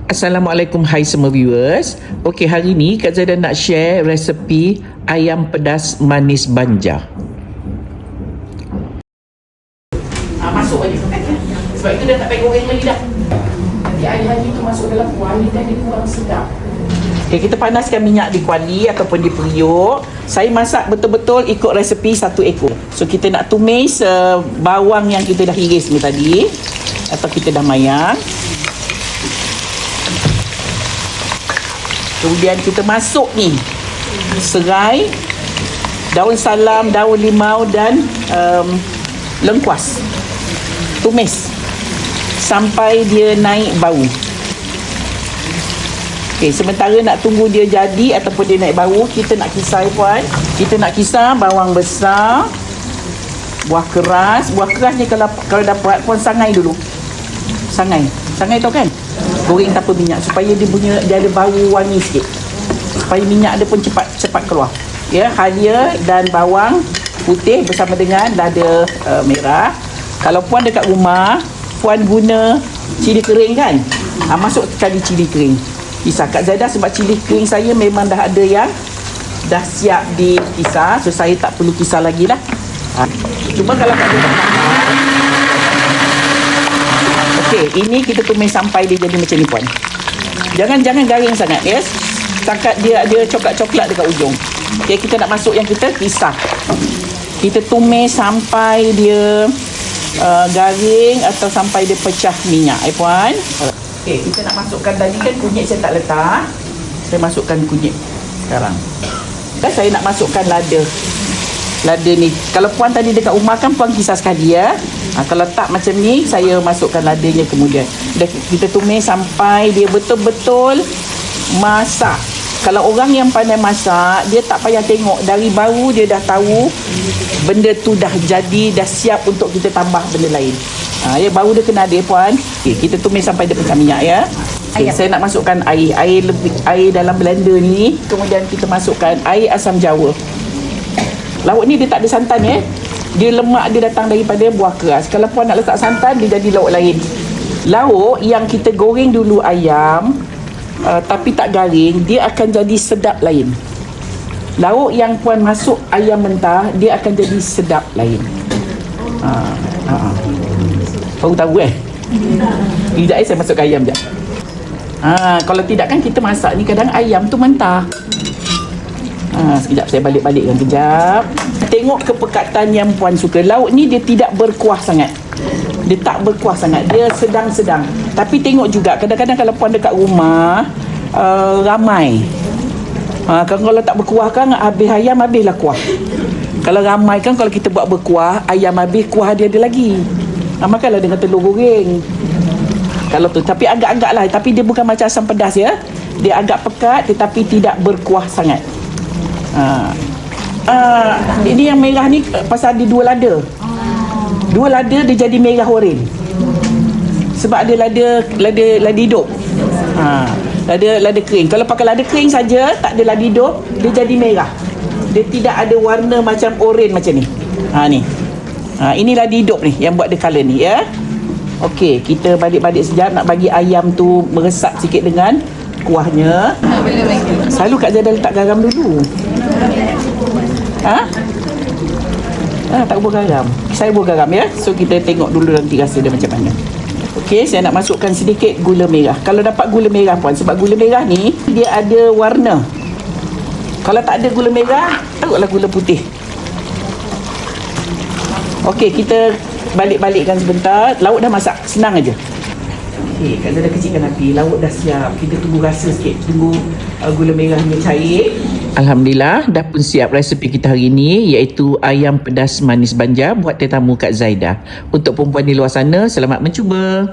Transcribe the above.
Assalamualaikum, hai semua viewers. Okey, hari ni Kak Zaida nak share resepi ayam pedas manis Banjar. Masuk aja sebab itu dah tak payah goreng lagi dah. Nanti air haji tu masuk dalam kuali dan dia kurang sedap. Okey, kita panaskan minyak di kuali ataupun di periuk. Saya masak betul-betul ikut resepi 1 ekor. So kita nak tumis bawang yang kita dah iris ni tadi atau kita dah mayang. Kemudian kita masuk ni serai, daun salam, daun limau dan lengkuas. Tumis sampai dia naik bau. Okey, sementara nak tunggu dia jadi ataupun dia naik bau, kita nak kisar puan. Kita nak kisar bawang besar, buah keras. Buah keras ni kalau dapat puan sangai dulu. Sangai tahu kan? Goreng tanpa minyak supaya dia ada bau wangi sikit. Supaya minyak dia pun cepat keluar. Ya, halia dan bawang putih bersama dengan lada merah. Kalau puan dekat rumah, puan guna cili kering kan? Masuk sekali cili kering. Kisar Kak Zaida sebab cili kering saya memang dah ada yang dah siap dikisar, so saya tak perlu kisar lagi lah. Cuma kalau Kak Zaida okey, ini kita tumis sampai dia jadi macam ni puan. Jangan garing sangat ya. Setakat dia ada coklat-coklat dekat ujung. Okey, kita nak masuk yang kita kisar. Kita tumis sampai dia garing atau sampai dia pecah minyak puan. Okey, kita nak masukkan tadi kan kunyit saya tak letak. Saya masukkan kunyit sekarang. Dan saya nak masukkan lada. Lada ni, kalau puan tadi dekat rumah kan puan kisar sekali ya. Kalau tak macam ni, saya masukkan ladanya kemudian. Dan kita tumis sampai dia betul-betul masak. Kalau orang yang pandai masak, dia tak payah tengok. Dari bau dia dah tahu benda tu dah jadi, dah siap untuk kita tambah benda lain. Ya, bau dia kena ada puan. Okay, kita tumis sampai dia pecah minyak ya. Okay, saya nak masukkan air dalam blender ni. Kemudian kita masukkan air asam jawa. Lauk ni dia tak ada santan ya. Dia lemak dia datang daripada buah keras. Kalau puan nak letak santan, dia jadi lauk lain. Lauk yang kita goreng dulu ayam tapi tak garing, dia akan jadi sedap lain. Lauk yang puan masuk ayam mentah, dia akan jadi sedap lain. Baru tahu Sekejap saya masukkan ayam sekejap. Kalau tidak kan kita masak ni kadang ayam tu mentah. Sekejap saya balik-balikkan kejap. Tengok kepekatan yang puan suka. Lauk ni dia tidak berkuah sangat. Dia tak berkuah sangat. Dia sedang-sedang. Tapi tengok juga kadang-kadang kalau puan dekat rumah ramai. Kalau tak berkuah kan habis ayam habislah kuah. Kalau ramai kan kalau kita buat berkuah, ayam habis kuah dia ada lagi. Makanlah dengan telur goreng. Kalau tu tapi agak-agak lah. Tapi dia bukan macam asam pedas ya. Dia agak pekat tetapi tidak berkuah sangat. Ini yang merah ni pasal ada 2 lada. 2 lada dia jadi merah oren. Sebab ada lada hidup. Lada kering. Kalau pakai lada kering saja, tak ada lada hidup, dia jadi merah. Dia tidak ada warna macam oren macam ni. Ni. Ini lada hidup ni yang buat dia color ni ya. Okey, kita balik-balik sekejap nak bagi ayam tu meresap sikit dengan kuahnya. Selalu Kak Zaida letak garam dulu. Tak buat garam. Saya buat garam ya. So kita tengok dulu nanti rasa dia macam mana. Okey, saya nak masukkan sedikit gula merah. Kalau dapat gula merah puan, sebab gula merah ni dia ada warna. Kalau tak ada gula merah, taruhlah gula putih. Okey, kita balik-balikkan sebentar. Lauk dah masak, senang aja. Okey, Kak Zaida kecilkan api. Lauk dah siap. Kita tunggu rasa sikit. Tunggu gula merahnya cair. Alhamdulillah, dah pun siap resepi kita hari ini, iaitu ayam pedas manis Banjar buat tetamu Kak Zaida. Untuk perempuan di luar sana, selamat mencuba.